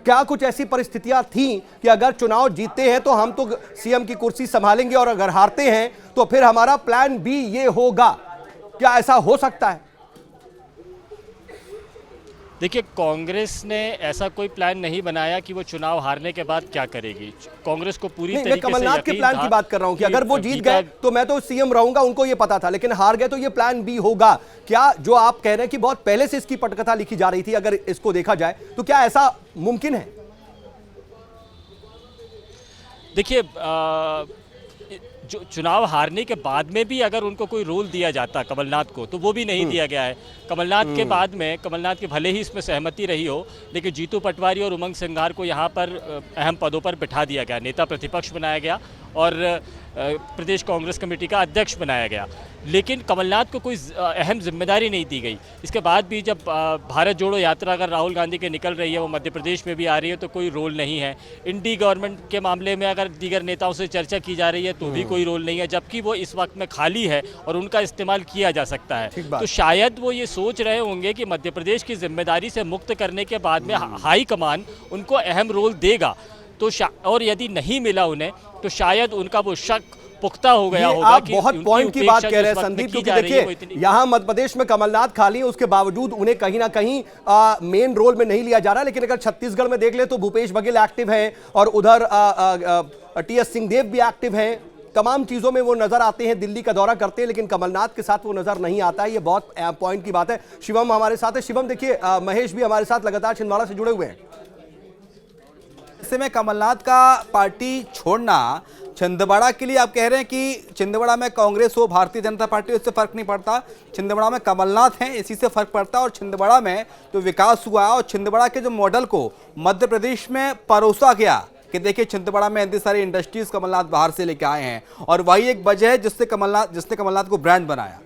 क्या कुछ ऐसी परिस्थितियां थी कि अगर चुनाव जीतते हैं तो हम तो सीएम की कुर्सी संभालेंगे और अगर हारते हैं तो फिर हमारा प्लान बी ये होगा? क्या ऐसा हो सकता है? देखिए, कांग्रेस ने ऐसा कोई प्लान नहीं बनाया कि वो चुनाव हारने के बाद क्या करेगी। कांग्रेस को पूरी तरीके से कमलनाथ के प्लान की बात कर रहा हूं कि अगर वो जीत गए तो मैं तो सीएम रहूंगा, उनको ये पता था, लेकिन हार गए तो ये प्लान बी होगा। क्या जो आप कह रहे हैं कि बहुत पहले से इसकी पटकथा लिखी जा रही थी, अगर इसको देखा जाए तो क्या ऐसा मुमकिन है? देखिए, जो चुनाव हारने के बाद में भी अगर उनको कोई रोल दिया जाता कमलनाथ को, तो वो भी नहीं दिया गया है। कमलनाथ के बाद में, कमलनाथ के भले ही इसमें सहमति रही हो, लेकिन जीतू पटवारी और उमंग सिंघार को यहाँ पर अहम पदों पर बिठा दिया गया, नेता प्रतिपक्ष बनाया गया और प्रदेश कांग्रेस कमेटी का अध्यक्ष बनाया गया। लेकिन कमलनाथ को कोई अहम जिम्मेदारी नहीं दी गई। इसके बाद भी जब भारत जोड़ो यात्रा अगर राहुल गांधी के निकल रही है, वो मध्य प्रदेश में भी आ रही है, तो कोई रोल नहीं है। इंडी गवर्नमेंट के मामले में अगर दीगर नेताओं से चर्चा की जा रही है तो भी कोई रोल नहीं है, जबकि वो इस वक्त में खाली है और उनका इस्तेमाल किया जा सकता है। तो शायद वो ये सोच रहे होंगे कि मध्य प्रदेश की जिम्मेदारी से मुक्त करने के बाद में हाई कमान उनको अहम रोल देगा, तो और यदि नहीं मिला उन्हें तो शायद उनका वो शक पुख्ता हो गया होगा। आप बहुत पॉइंट की बात कह रहे हैं संदीप, क्योंकि देखिए यहाँ मध्य प्रदेश में कमलनाथ खाली है, उसके बावजूद उन्हें कहीं ना कहीं मेन रोल में नहीं लिया जा रहा। लेकिन अगर छत्तीसगढ़ में देख ले तो भूपेश बघेल एक्टिव है और उधर टीएस सिंहदेव भी एक्टिव है। तमाम चीजों में वो नजर आते हैं, दिल्ली का दौरा करते हैं, लेकिन कमलनाथ के साथ वो नजर नहीं आता है। ये बहुत पॉइंट की बात है। शिवम हमारे साथ है। शिवम, देखिए महेश भी हमारे साथ लगातार छिंदवाड़ा से जुड़े हुए हैं। ऐसे में कमलनाथ का पार्टी छोड़ना छिंदवाड़ा के लिए, आप कह रहे हैं कि छिंदवाड़ा में कांग्रेस हो, भारतीय जनता पार्टी, उससे फर्क नहीं पड़ता, छिंदवाड़ा में कमलनाथ हैं इसी से फर्क पड़ता है। और छिंदवाड़ा में जो विकास हुआ और छिंदवाड़ा के जो मॉडल को मध्य प्रदेश में परोसा गया कि देखिए छिंदवाड़ा में इतनी सारी इंडस्ट्रीज कमलनाथ बाहर से लेके आए हैं, और वही एक वजह है जिसने कमलनाथ को ब्रांड बनाया।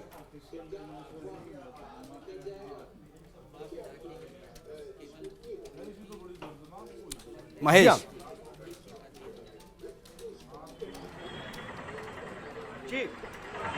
महेश जी,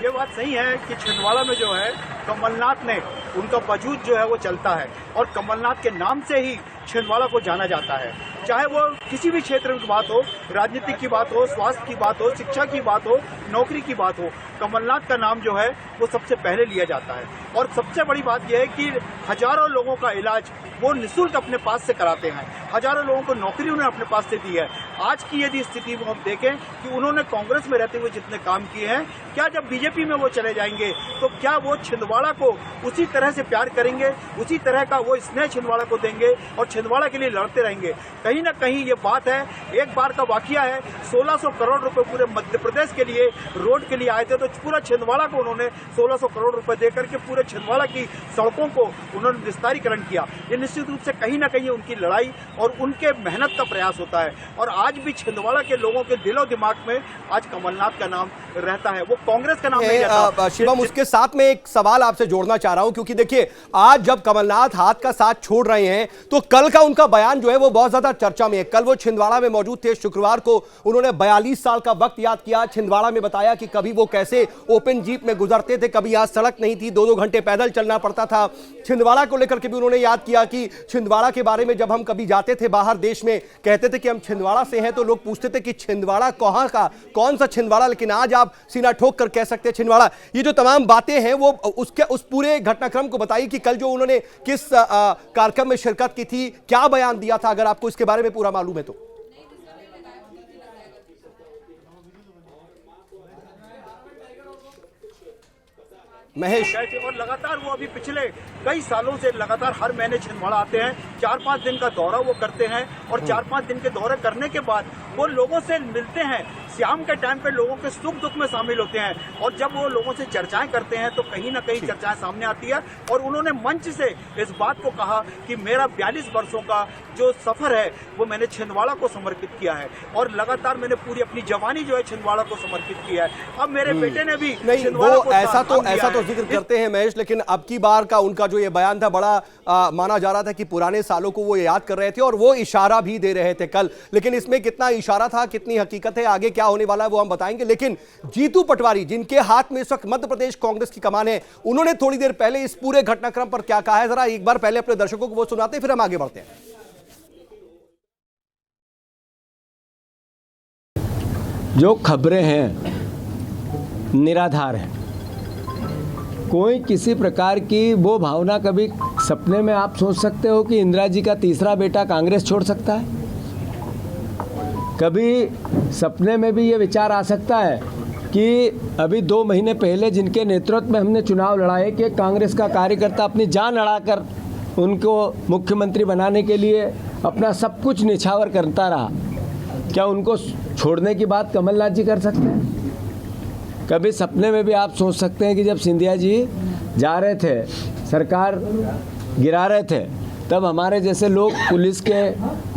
ये बात सही है कि छिंदवाड़ा में जो है कमलनाथ ने, उनका वजूद जो है वो चलता है और कमलनाथ के नाम से ही छिंदवाड़ा को जाना जाता है। चाहे वो किसी भी क्षेत्र की बात हो, राजनीतिक की बात हो, स्वास्थ्य की बात हो, शिक्षा की बात हो, नौकरी की बात हो, कमलनाथ का नाम जो है वो सबसे पहले लिया जाता है। और सबसे बड़ी बात यह है कि हजारों लोगों का इलाज वो निःशुल्क अपने पास से कराते हैं, हजारों लोगों को नौकरी उन्होंने अपने पास से दी है। आज की यदि स्थिति में हम देखें कि उन्होंने कांग्रेस में रहते हुए जितने काम किए हैं, क्या जब बीजेपी में वो चले जाएंगे तो क्या वो छिंदवाड़ा को उसी तरह से प्यार करेंगे, उसी तरह का वो स्नेह छिंदवाड़ा को देंगे और छिंदवाड़ा के लिए लड़ते रहेंगे? कहीं ना कहीं ये बात है, एक बार का वाकया है, 1600 करोड़ रुपए पूरे मध्य प्रदेश के लिए रोड के लिए आए थे, तो पूरा छिंदवाड़ा को उन्होंने 1600 करोड़ रुपए देकर के पूरे छिंदवाड़ा की सड़कों को उन्होंने विस्तारीकरण किया। ये निश्चित रूप से कहीं ना कहीं उनकी लड़ाई और उनके मेहनत का प्रयास होता है। और आज भी छिंदवाड़ा के लोगों के दिलो दिमाग में आज कमलनाथ का नाम रहता है, वो कांग्रेस का नाम नहीं रहता। शिवम, उसके साथ में एक सवाल आपसे जोड़ना चाह रहा हूं, क्योंकि देखिए आज जब कमलनाथ हाथ का साथ छोड़ रहे हैं तो कल का उनका बयान जो है वो बहुत ज्यादा चर्चा में है। कल वो छिंदवाड़ा में मौजूद थे, शुक्रवार को उन्होंने 42 साल का वक्त याद किया, छिंदवाड़ा में बताया कि कभी वो कैसे ओपन जीप में गुजरते थे, कभी यहाँ सड़क नहीं थी, 2-2 घंटे पैदल चलना पड़ता था। छिंदवाड़ा को लेकर के भी उन्होंने याद किया कि छिंदवाड़ा के बारे में जब हम कभी जाते थे बाहर देश में, कहते थे कि हम छिंदवाड़ा से हैं, तो लोग पूछते थे कि छिंदवाड़ा कहाँ का, कौन सा छिंदवाड़ा, लेकिन आज आप सीना ठोक कर कह सकते हैं छिंदवाड़ा। ये जो तमाम बातें हैं वो उस पूरे घटनाक्रम को बताइए कि कल जो उन्होंने किस कार्यक्रम में शिरकत की थी, क्या बयान दिया था, अगर आपको इसके बारे में पूरा मालूम है तो। महेश, और लगातार वो अभी पिछले कई सालों से लगातार हर महीने छिंदवाड़ा आते हैं, 4-5 दिन का दौरा वो करते हैं और 4-5 दिन के दौरे करने के बाद वो लोगों से मिलते हैं, शाम के टाइम पे लोगों के सुख दुख में शामिल होते हैं और जब वो लोगों से चर्चाएं करते हैं तो कहीं ना कहीं चर्चाएं सामने आती है। और उन्होंने मंच से इस बात को कहा कि मेरा 42 वर्षों का जो सफर है वो मैंने छिंदवाड़ा को समर्पित किया है और लगातार मैंने पूरी अपनी जवानी जो है छिंदवाड़ा को समर्पित किया है। अब मेरे बेटे ने भी छिंदवाड़ा को ऐसा तो जिक्र करते हैं महेश, लेकिन अब की बार का उनका जो ये बयान था बड़ा माना जा रहा था कि पुराने सालों को वो याद कर रहे थे और वो इशारा भी दे रहे थे कल, लेकिन इसमें कितना इशारा था, कितनी हकीकत है, आगे क्या होने वाला है वो हम बताएंगे। लेकिन जीतू पटवारी, जिनके हाथ में इस वक्त मध्य प्रदेश कांग्रेस की कमान है, उन्होंने थोड़ी देर पहले इस पूरे घटनाक्रम पर क्या कहा है, जरा एक बार पहले अपने दर्शकों को वो सुनाते हैं, फिर हम आगे बढ़ते हैं। जो खबरें हैं निराधार हैं। कोई किसी प्रकार की वो भावना कभी सपने में आप सोच सकते हो कि इंदिरा जी का तीसरा बेटा कांग्रेस छोड़ सकता है? कभी सपने में भी ये विचार आ सकता है कि अभी 2 महीने पहले जिनके नेतृत्व में हमने चुनाव लड़ाए कि कांग्रेस का कार्यकर्ता अपनी जान अड़ाकर उनको मुख्यमंत्री बनाने के लिए अपना सब कुछ निछावर करता रहा, क्या उनको छोड़ने की बात कमलनाथ जी कर सकते हैं? कभी सपने में भी आप सोच सकते हैं कि जब सिंधिया जी जा रहे थे, सरकार गिरा रहे थे, तब हमारे जैसे लोग पुलिस के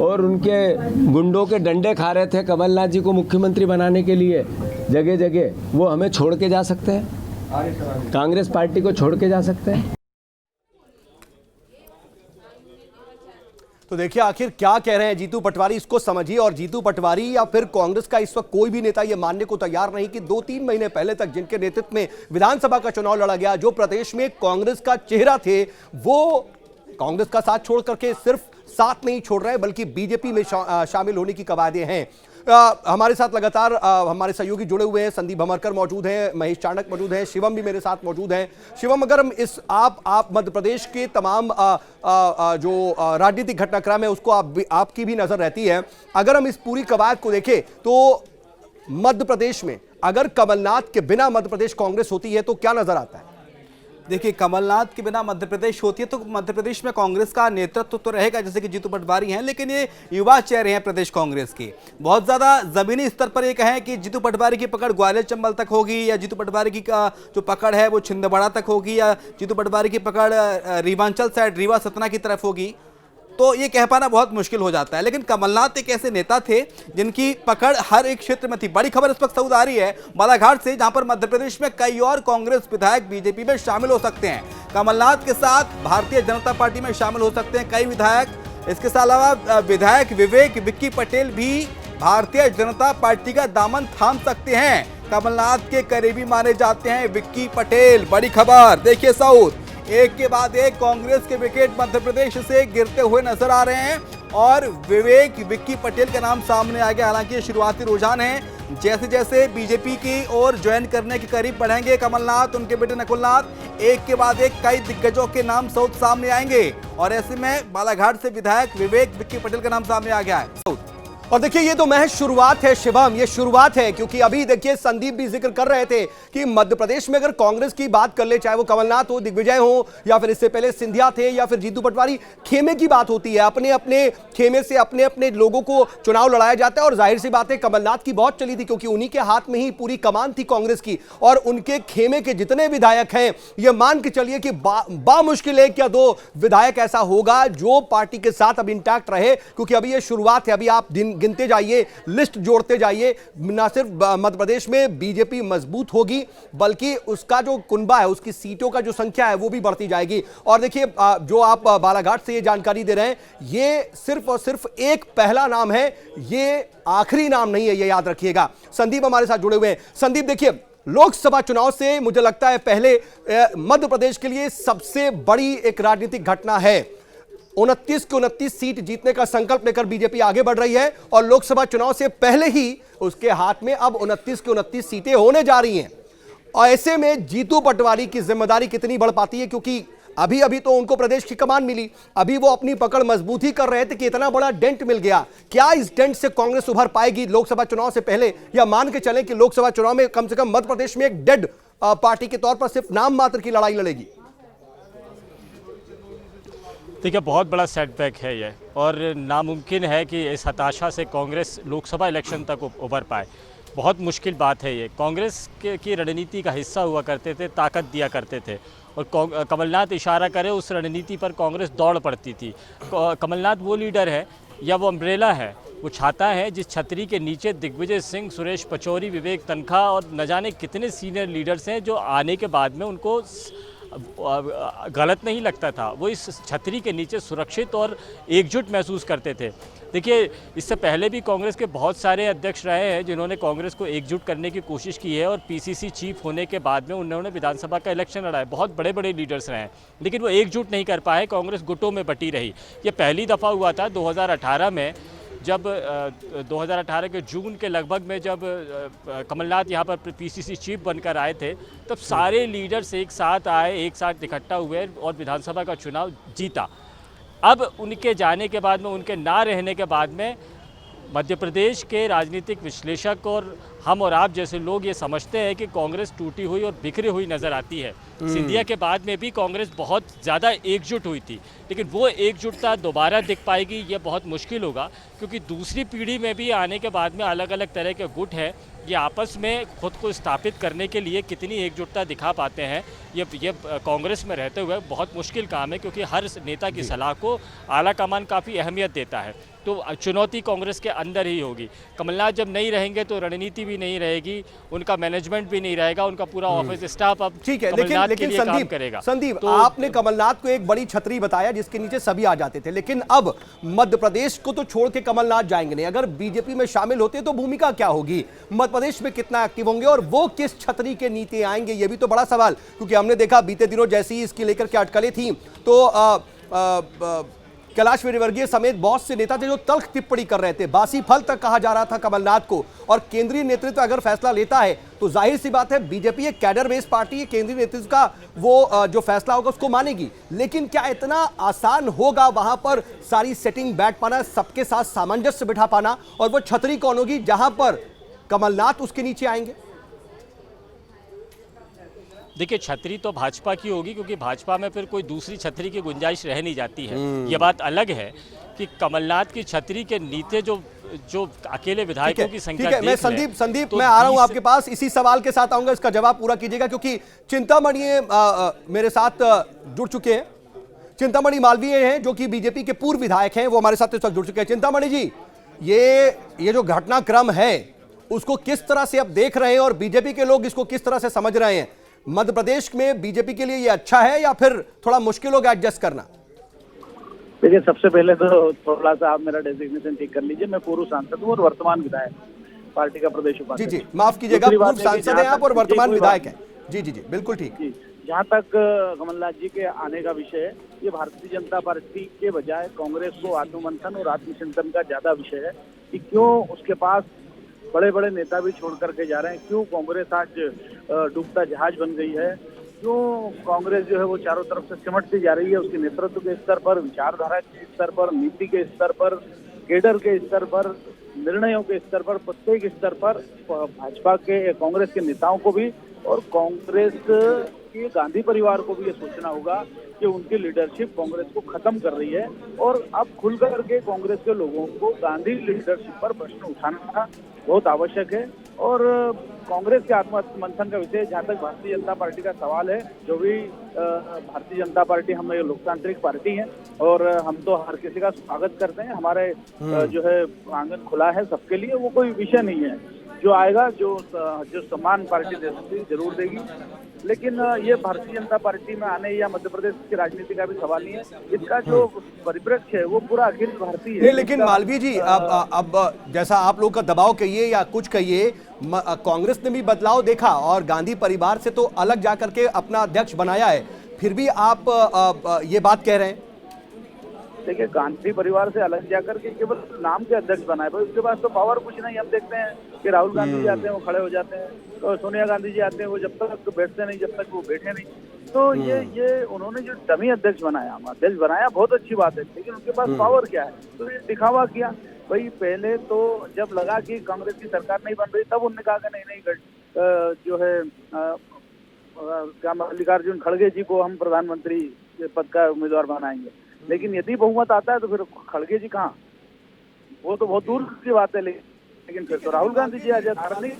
और उनके गुंडों के डंडे खा रहे थे कमलनाथ जी को मुख्यमंत्री बनाने के लिए जगह जगह, वो हमें छोड़ के जा सकते हैं? कांग्रेस पार्टी को छोड़ के जा सकते हैं? तो देखिए आखिर क्या कह रहे हैं जीतू पटवारी, इसको समझिए। और जीतू पटवारी या फिर कांग्रेस का इस वक्त कोई भी नेता यह मानने को तैयार नहीं कि 2-3 महीने पहले तक जिनके नेतृत्व में विधानसभा का चुनाव लड़ा गया, जो प्रदेश में कांग्रेस का चेहरा थे, वो कांग्रेस का साथ छोड़ करके सिर्फ साथ नहीं छोड़ रहे बल्कि बीजेपी में शामिल होने की कवायदे हैं। हमारे साथ लगातार हमारे सहयोगी जुड़े हुए हैं। संदीप भमरकर मौजूद हैं, महेश चाणक्य मौजूद हैं, शिवम भी मेरे साथ मौजूद हैं। शिवम, अगर हम इस आप मध्य प्रदेश के तमाम जो राजनीतिक घटनाक्रम है उसको आपकी भी नजर रहती है, अगर हम इस पूरी कवायद को देखें तो मध्य प्रदेश में अगर कमलनाथ के बिना मध्य प्रदेश कांग्रेस होती है तो क्या नजर आता है? देखिए, कमलनाथ के बिना मध्य प्रदेश होती है तो मध्य प्रदेश में कांग्रेस का नेतृत्व तो रहेगा, जैसे कि जीतू पटवारी हैं, लेकिन ये युवा चेहरे हैं प्रदेश कांग्रेस के। बहुत ज़्यादा ज़मीनी स्तर पर ये कहें कि जीतू पटवारी की पकड़ ग्वालियर चंबल तक होगी, या जीतू पटवारी की जो पकड़ है वो छिंदवाड़ा तक होगी, या जीतू पटवारी की पकड़ रीवांचल साइड रीवा सतना की तरफ होगी, तो ये कह पाना बहुत मुश्किल हो जाता है। लेकिन कमलनाथ एक ऐसे नेता थे जिनकी पकड़ हर एक क्षेत्र में थी। बड़ी खबर इस वक्त साउथ आ रही है बालाघाट से, जहां पर मध्य प्रदेश में कई और कांग्रेस विधायक बीजेपी में शामिल हो सकते हैं। कमलनाथ के साथ भारतीय जनता पार्टी में शामिल हो सकते हैं कई विधायक। इसके अलावा विधायक विवेक विक्की पटेल भी भारतीय जनता पार्टी का दामन थाम सकते हैं। कमलनाथ के करीबी माने जाते हैं विक्की पटेल। बड़ी खबर देखिए साउथ, एक के बाद एक कांग्रेस के विकेट मध्य प्रदेश से गिरते हुए नजर आ रहे हैं और विवेक विक्की पटेल का नाम सामने आ गया। हालांकि ये शुरुआती रुझान है, जैसे जैसे बीजेपी की ओर ज्वाइन करने के करीब बढ़ेंगे कमलनाथ, उनके बेटे नकुलनाथ, एक के बाद एक कई दिग्गजों के नाम साउथ सामने आएंगे। और ऐसे में बालाघाट से विधायक विवेक विक्की पटेल का नाम सामने आ गया है। और देखिए ये तो महज शुरुआत है शिवम, ये शुरुआत है, क्योंकि अभी देखिए संदीप भी जिक्र कर रहे थे कि मध्य प्रदेश में अगर कांग्रेस की बात कर ले, चाहे वो कमलनाथ हो, दिग्विजय हो, या फिर इससे पहले सिंधिया थे, या फिर जीतू पटवारी, खेमे की बात होती है। अपने अपने खेमे से अपने अपने लोगों को चुनाव लड़ाया जाता है। और जाहिर सी बात है कमलनाथ की बहुत चली थी, क्योंकि उन्हीं के हाथ में ही पूरी कमान थी कांग्रेस की। और उनके खेमे के जितने विधायक हैं, ये मान के चलिए कि बामुश्किल 1 या 2 विधायक ऐसा होगा जो पार्टी के साथ अब इंटैक्ट रहे, क्योंकि अभी ये शुरुआत है। अभी आप दिन गिनते जाइए, लिस्ट जोड़ते जाइए, ना सिर्फ मध्य प्रदेश में बीजेपी मजबूत होगी बल्कि उसका जो कुनबा है, उसकी सीटों का जो संख्या है वो भी बढ़ती जाएगी। और देखिए जो आप बालाघाट से ये जानकारी दे रहे हैं, ये सिर्फ और सिर्फ एक पहला नाम है, ये आखिरी नाम नहीं है, ये याद रखिएगा। संदीप हमारे साथ जुड़े हुए हैं। संदीप देखिए, लोकसभा चुनाव से मुझे लगता है पहले मध्य प्रदेश के लिए सबसे बड़ी एक राजनीतिक घटना है। 29 की 29 सीट जीतने का संकल्प लेकर बीजेपी आगे बढ़ रही है और लोकसभा चुनाव से पहले ही उसके हाथ में अब 29 की 29 सीटें होने जा रही हैं। और ऐसे में जीतू पटवारी की जिम्मेदारी कितनी बढ़ पाती है, क्योंकि अभी अभी तो उनको प्रदेश की कमान मिली, अभी वो अपनी पकड़ मजबूत ही कर रहे थे कि इतना बड़ा डेंट मिल गया। क्या इस डेंट से कांग्रेस उभर पाएगी लोकसभा चुनाव से पहले, या मान के चलें कि लोकसभा चुनाव में कम से कम मध्य प्रदेश में एक डेड पार्टी के तौर पर सिर्फ नाम मात्र की लड़ाई लड़ेगी? देखिए, बहुत बड़ा सेटबैक है ये, और नामुमकिन है कि इस हताशा से कांग्रेस लोकसभा इलेक्शन तक उभर पाए। बहुत मुश्किल बात है ये। कांग्रेस की रणनीति का हिस्सा हुआ करते थे, ताकत दिया करते थे, और कमलनाथ इशारा करे उस रणनीति पर कांग्रेस दौड़ पड़ती थी। कमलनाथ वो लीडर है या वो अम्ब्रेला है, वो छाता है जिस छतरी के नीचे दिग्विजय सिंह, सुरेश पचौरी, विवेक तनखा और न जाने कितने सीनियर लीडर्स हैं जो आने के बाद में उनको गलत नहीं लगता था। वो इस छतरी के नीचे सुरक्षित और एकजुट महसूस करते थे। देखिए, इससे पहले भी कांग्रेस के बहुत सारे अध्यक्ष रहे हैं जिन्होंने कांग्रेस को एकजुट करने की कोशिश की है, और पीसीसी चीफ होने के बाद में उन्होंने विधानसभा का इलेक्शन लड़ा है। बहुत बड़े बड़े लीडर्स रहे हैं, लेकिन वो एकजुट नहीं कर पाए, कांग्रेस गुटों में बटी रही। ये पहली दफ़ा हुआ था 2018 में, जब 2018 के जून के लगभग में जब कमलनाथ यहाँ पर पीसीसी चीफ बनकर आए थे, तब सारे लीडर्स एक साथ आए, एक साथ इकट्ठा हुए और विधानसभा का चुनाव जीता। अब उनके जाने के बाद में, उनके ना रहने के बाद में मध्य प्रदेश के राजनीतिक विश्लेषक और हम और आप जैसे लोग ये समझते हैं कि कांग्रेस टूटी हुई और बिखरी हुई नज़र आती है। सिंधिया के बाद में भी कांग्रेस बहुत ज़्यादा एकजुट हुई थी, लेकिन वो एकजुटता दोबारा दिख पाएगी ये बहुत मुश्किल होगा, क्योंकि दूसरी पीढ़ी में भी आने के बाद में अलग अलग तरह के गुट हैं, ये आपस में खुद को स्थापित करने के लिए कितनी एकजुटता दिखा पाते हैं ये कांग्रेस में रहते हुए बहुत मुश्किल काम है, क्योंकि हर नेता की सलाह को आला कमान काफ़ी अहमियत देता है। तो चुनौती कांग्रेस के अंदर ही होगी। कमलनाथ जब नहीं रहेंगे तो रणनीति भी नहीं रहेगी, उनका मैनेजमेंट भी नहीं रहेगा, उनका पूरा ऑफिस स्टाफ अब ठीक है, कमलनाथ के लिए काम संदीप करेगा। संदीप, तो आपने कमलनाथ को एक बड़ी छतरी बताया जिसके नीचे सभी आ जाते थे, लेकिन अब मध्य प्रदेश को तो छोड़ के कमलनाथ जाएंगे नहीं। अगर बीजेपी में शामिल होते तो भूमिका क्या होगी, मध्य प्रदेश में कितना एक्टिव होंगे और वो किस छतरी के नीचे आएंगे, ये भी तो बड़ा सवाल। क्योंकि हमने देखा बीते दिनों जैसे ही इसकी लेकर के अटकलें थी तो कैलाश विजयवर्गीय समेत बहुत से नेता थे जो तल्ख टिप्पणी कर रहे थे, बासी फल तक कहा जा रहा था कमलनाथ को। और केंद्रीय नेतृत्व अगर फैसला लेता है तो जाहिर सी बात है बीजेपी एक कैडर बेस्ड पार्टी है, केंद्रीय नेतृत्व का वो जो फैसला होगा उसको मानेगी। लेकिन क्या इतना आसान होगा वहां पर सारी सेटिंग बैठ पाना, सबके साथ सामंजस्य बिठा पाना, और वो छतरी कौन होगी जहां पर कमलनाथ उसके नीचे आएंगे? देखिए, छतरी तो भाजपा की होगी, क्योंकि भाजपा में फिर कोई दूसरी छतरी की गुंजाइश रह नहीं जाती है। ये बात अलग है कि कमलनाथ की छतरी के नीचे जो अकेले विधायकों की संख्या ठीक है, मैं संदीप मैं आ रहा हूं आपके पास, इसी सवाल के साथ आऊंगा, इसका जवाब पूरा कीजिएगा क्योंकि चिंतामणि मेरे साथ जुड़ चुके हैं। चिंतामणि मालवीय हैं जो कि बीजेपी के पूर्व विधायक हैं, वो हमारे साथ इस वक्त जुड़ चुके हैं। चिंतामणि जी, ये जो घटनाक्रम है उसको किस तरह से अब देख रहे हैं और बीजेपी के लोग इसको किस तरह से समझ रहे हैं? मध्य प्रदेश में बीजेपी के लिए ये अच्छा है या फिर थोड़ा मुश्किल होगा एडजस्ट करना? देखिए, सबसे पहले तो थोड़ा सा आप मेरा डेजिग्नेशन ठीक कर लीजिए। मैं पूर्व सांसद हूँ और वर्तमान विधायक पार्टी का प्रदेश उपाध्यक्ष। जी, माफ कीजिएगा, पूर्व सांसद हैं आप और वर्तमान विधायक हैं। जी, बिल्कुल ठीक। जहाँ तक कमलनाथ जी के आने का विषय है, ये भारतीय जनता पार्टी के बजाय कांग्रेस को आत्ममंथन और आत्मचिंतन का ज्यादा विषय है कि क्यों उसके पास बड़े बड़े नेता भी छोड़ करके जा रहे हैं, क्यों कांग्रेस आज डूबता जहाज बन गई है, क्यों कांग्रेस जो है वो चारों तरफ से सिमटती जा रही है। उसके नेतृत्व के स्तर पर, विचारधारा के स्तर पर, नीति के स्तर पर, केडर के स्तर पर, निर्णयों के स्तर पर, प्रत्येक स्तर पर भाजपा के, कांग्रेस के नेताओं को भी और कांग्रेस के गांधी परिवार को भी ये सोचना होगा कि उनकी लीडरशिप कांग्रेस को खत्म कर रही है और अब खुलकर के कांग्रेस के लोगों को गांधी लीडरशिप पर प्रश्न उठाना बहुत आवश्यक है। और कांग्रेस के आत्ममंथन का विषय, जहाँ तक भारतीय जनता पार्टी का सवाल है, जो भी भारतीय जनता पार्टी, हम एक लोकतांत्रिक पार्टी है और हम तो हर किसी का स्वागत करते हैं। हमारे जो है आंगन खुला है सबके लिए, वो कोई विषय नहीं है। जो आएगा, जो सम्मान पार्टी दे सकती जरूर देगी, लेकिन ये भारतीय जनता पार्टी में आने या मध्य प्रदेश की राजनीति का भी सवाल नहीं है। इसका जो परिप्रेक्ष्य है वो पूरा अखिल भारतीय है। लेकिन मालवीय जी, अब जैसा आप लोग का दबाव कहिए या कुछ कहिए, कांग्रेस ने भी बदलाव देखा और गांधी परिवार से तो अलग जाकर के अपना अध्यक्ष बनाया है, फिर भी आप ये बात कह रहे हैं? देखिए, गांधी परिवार से अलग जाकर के केवल नाम के अध्यक्ष बनाए, पर उसके पास तो पावर कुछ नहीं। हम देखते हैं कि राहुल गांधी जी आते हैं वो खड़े हो जाते हैं, तो सोनिया गांधी जी आते हैं वो जब तक बैठते नहीं, जब तक वो बैठे नहीं। तो ये उन्होंने जो डमी अध्यक्ष बनाया बहुत अच्छी बात है, लेकिन उनके पास पावर क्या है? तो ये दिखावा किया। भाई, पहले तो जब लगा कि कांग्रेस की सरकार नहीं बन रही, तब उन्होंने कहा कि नहीं जो है क्या मल्लिकार्जुन खड़गे जी को हम प्रधानमंत्री पद का उम्मीदवार बनाएंगे। लेकिन यदि बहुमत आता है तो फिर खड़गे जी कहाँ, वो तो बहुत दूर की बात है। लेकिन फिर तो राहुल गांधी जी आ जाते।